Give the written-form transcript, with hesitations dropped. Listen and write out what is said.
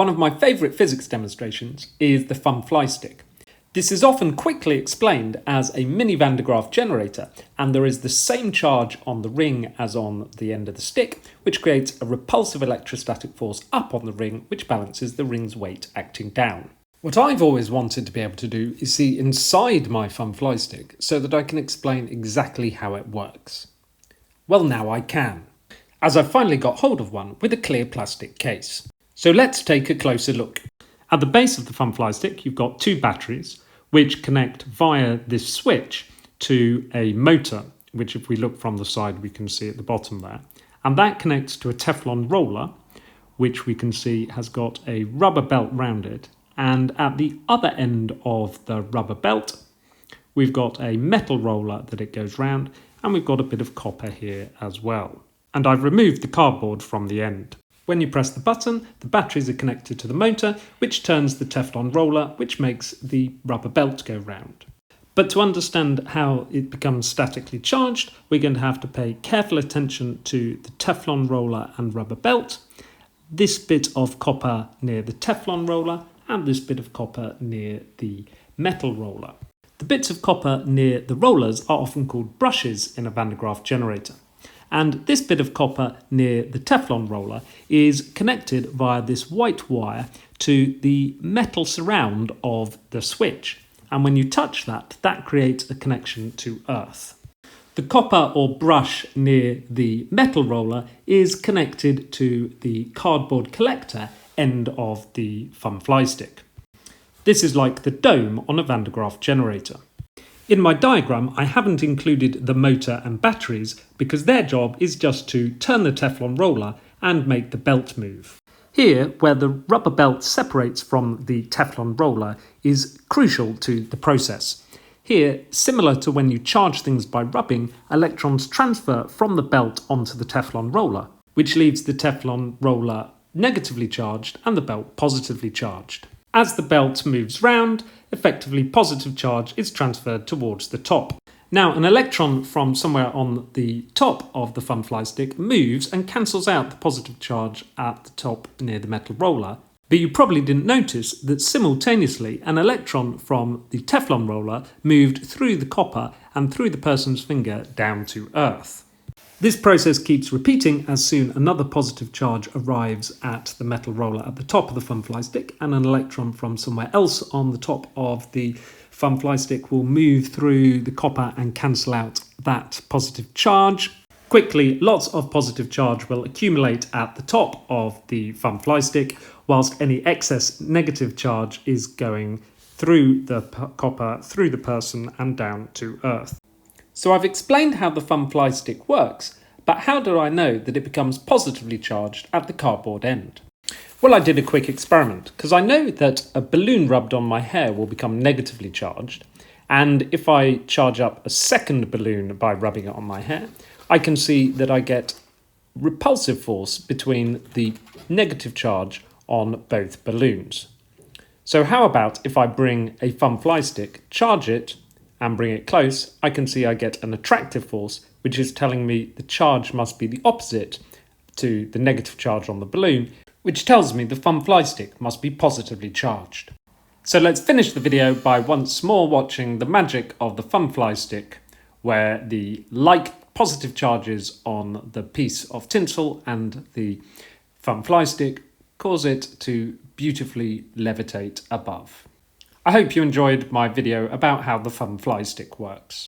One of my favourite physics demonstrations is the fun fly stick. This is often quickly explained as a mini Van de Graaff generator, and there is the same charge on the ring as on the end of the stick, which creates a repulsive electrostatic force up on the ring, which balances the ring's weight acting down. What I've always wanted to be able to do is see inside my fun fly stick so that I can explain exactly how it works. Well, now I can, as I've finally got hold of one with a clear plastic case. So let's take a closer look. At the base of the fun fly stick, you've got two batteries which connect via this switch to a motor, which if we look from the side, we can see at the bottom there. And that connects to a Teflon roller, which we can see has got a rubber belt round it. And at the other end of the rubber belt, we've got a metal roller that it goes round, and we've got a bit of copper here as well. And I've removed the cardboard from the end. When you press the button, the batteries are connected to the motor, which turns the Teflon roller, which makes the rubber belt go round. But to understand how it becomes statically charged, we're going to have to pay careful attention to the Teflon roller and rubber belt, this bit of copper near the Teflon roller, and this bit of copper near the metal roller. The bits of copper near the rollers are often called brushes in a Van de Graaff generator. And this bit of copper near the Teflon roller is connected via this white wire to the metal surround of the switch. And when you touch that, that creates a connection to earth. The copper or brush near the metal roller is connected to the cardboard collector end of the fun fly stick. This is like the dome on a Van de Graaff generator. In my diagram, I haven't included the motor and batteries because their job is just to turn the Teflon roller and make the belt move. Here, where the rubber belt separates from the Teflon roller, is crucial to the process. Here, similar to when you charge things by rubbing, electrons transfer from the belt onto the Teflon roller, which leaves the Teflon roller negatively charged and the belt positively charged. As the belt moves round, effectively positive charge is transferred towards the top. Now, an electron from somewhere on the top of the fun fly stick moves and cancels out the positive charge at the top near the metal roller. But you probably didn't notice that simultaneously an electron from the Teflon roller moved through the copper and through the person's finger down to earth. This process keeps repeating as soon another positive charge arrives at the metal roller at the top of the fun fly stick, and an electron from somewhere else on the top of the fun fly stick will move through the copper and cancel out that positive charge. Quickly, lots of positive charge will accumulate at the top of the fun fly stick, whilst any excess negative charge is going through the copper, through the person and down to earth. So I've explained how the fun fly stick works, but how do I know that it becomes positively charged at the cardboard end? Well, I did a quick experiment, because I know that a balloon rubbed on my hair will become negatively charged, and if I charge up a second balloon by rubbing it on my hair, I can see that I get repulsive force between the negative charge on both balloons. So how about if I bring a fun fly stick, charge it, and bring it close, I can see I get an attractive force, which is telling me the charge must be the opposite to the negative charge on the balloon, which tells me the fun fly stick must be positively charged. So let's finish the video by once more watching the magic of the fun fly stick, where the like positive charges on the piece of tinsel and the fun fly stick cause it to beautifully levitate above. I hope you enjoyed my video about how the fun fly stick works.